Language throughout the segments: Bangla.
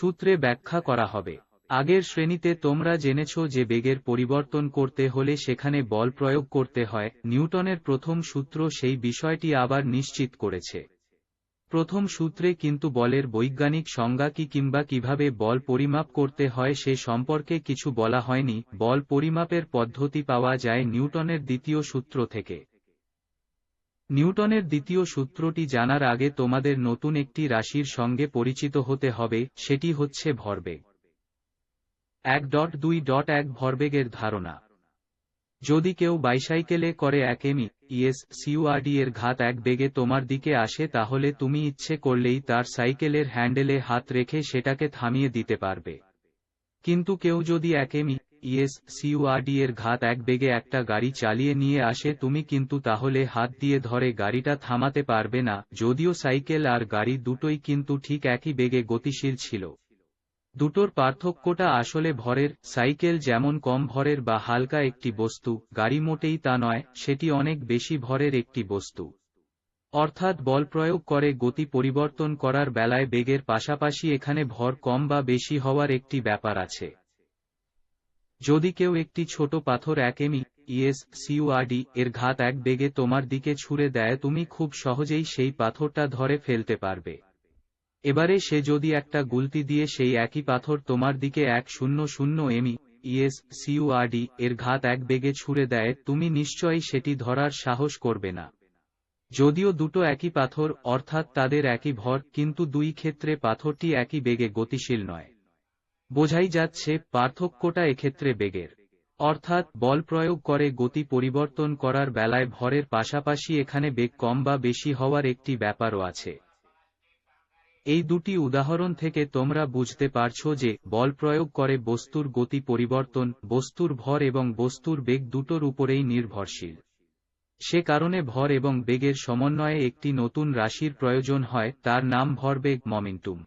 সূত্রে ব্যাখ্যা করা হবে। আগের শ্রেণীতে তোমরা জেনেছ যে বেগের পরিবর্তন করতে হলে সেখানে বল প্রয়োগ করতে হয়। নিউটনের প্রথম সূত্র সেই বিষয়টি আবার নিশ্চিত করেছে। প্রথম সূত্রে কিন্তু বলের বৈজ্ঞানিক সংজ্ঞা কি কিংবা কিভাবে বল পরিমাপ করতে হয় সে সম্পর্কে কিছু বলা হয়নি। বল পরিমাপের পদ্ধতি পাওয়া যায় নিউটনের দ্বিতীয় সূত্র থেকে। নিউটনের দ্বিতীয় সূত্রটি জানার আগে তোমাদের নতুন একটি রাশির সঙ্গে পরিচিত হতে হবে, সেটি হচ্ছে ভরবেগ। 1.2.1 ভরবেগের ধারণা। যদি কেউ বাইসাইকেলে করে 1 মি. SCURD এর ঘাত 1 বেগে তোমার দিকে আসে তাহলে তুমি ইচ্ছে করলেই তার সাইকেলের হ্যান্ডেলে হাত রেখে সেটাকে থামিয়ে দিতে পারবে। কিন্তু কেউ যদি 1 মি. SCURD এর ঘাত 1 বেগে একটা গাড়ি চালিয়ে নিয়ে আসে তুমি কিন্তু তাহলে হাত দিয়ে ধরে গাড়িটা থামাতে পারবে না, যদিও সাইকেল আর গাড়ি দুটোই কিন্তু ঠিক একই বেগে গতিশীল ছিল। দুটোর পার্থক্যটা আসলে ভরের। সাইকেল যেমন কম ভরের বা হালকা একটি বস্তু, গাড়ি মোটেই তা নয়, সেটি অনেক বেশি ভরের একটি বস্তু। অর্থাৎ বল প্রয়োগ করে গতি পরিবর্তন করার বেলায় বেগের পাশাপাশি এখানে ভর কম বা বেশি হওয়ার একটি ব্যাপার আছে। যদি কেউ একটি ছোট পাথর 1 মি. SCURD এর ঘাত 1 বেগে তোমার দিকে ছুঁড়ে দেয় তুমি খুব সহজেই সেই পাথরটা ধরে ফেলতে পারবে। এবারে সে যদি একটা গুলতি দিয়ে সেই একই পাথর তোমার দিকে 100 মি. SCURD এর ঘাত 1 বেগে ছুঁড়ে দেয় তুমি নিশ্চয়ই সেটি ধরার সাহস করবে না। যদিও দুটো একই পাথর, অর্থাৎ তাদের একই ভর, কিন্তু দুই ক্ষেত্রে পাথরটি একই বেগে গতিশীল নয়। বোঝাই যাচ্ছে পার্থক্যটা এক্ষেত্রে বেগের। অর্থাৎ বল প্রয়োগ করে গতি পরিবর্তন করার বেলায় ভরের পাশাপাশি এখানে বেগ কম বা বেশি হওয়ার একটি ব্যাপারও আছে। এই দুটি উদাহরণ থেকে তোমরা বুঝতে পারছো যে বল প্রয়োগ করে বস্তুর গতি পরিবর্তন বস্তুর ভর এবং বস্তুর বেগ দুটোর উপরেই নির্ভরশীল। সে কারণে ভর এবং বেগের সমন্বয়ে একটি নতুন রাশির প্রয়োজন হয়, তার নাম ভরবেগ, মোমেন্টাম।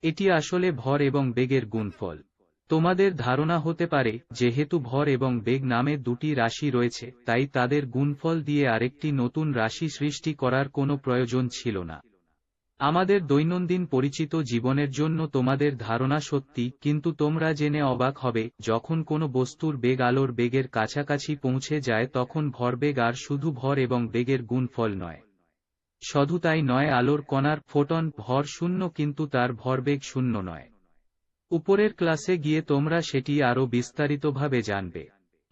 এটি আসলে ভর এবং বেগের গুণফল। তোমাদের ধারণা হতে পারে যেহেতু ভর এবং বেগ নামে দুটি রাশি রয়েছে তাই তাদের গুণফল দিয়ে আরেকটি নতুন রাশি সৃষ্টি করার কোনো প্রয়োজন ছিল না। আমাদের দৈনন্দিন পরিচিত জীবনের জন্য তোমাদের ধারণা সত্যি, কিন্তু তোমরা জেনে অবাক হবে যখন কোনো বস্তুর বেগ আলোর বেগের কাছাকাছি পৌঁছে যায় তখন ভরবেগ আর শুধু ভর এবং বেগের গুণফল নয়। শুধু তাই নয়, আলোর কণার ফোটন ভর 0 কিন্তু তার ভরবেগ 0 নয়। উপরের ক্লাসে গিয়ে তোমরা সেটি আরও বিস্তারিতভাবে জানবে।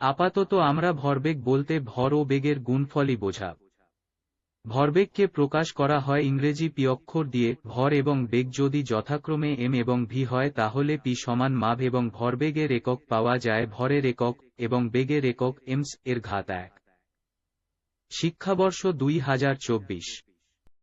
আপাতত আমরা ভরবেগ বলতে ভর ও বেগের গুণফলই বোঝাব। ভরবেগকে প্রকাশ করা হয় ইংরেজি পি অক্ষর দিয়ে। ভর এবং বেগ যদি যথাক্রমে m এবং v হয় তাহলে p সমান মাভ এবং ভরবেগের একক পাওয়া যায় ভরের একক এবং বেগের একক এমস এর ঘাত 1। শিক্ষাবর্ষ 2024।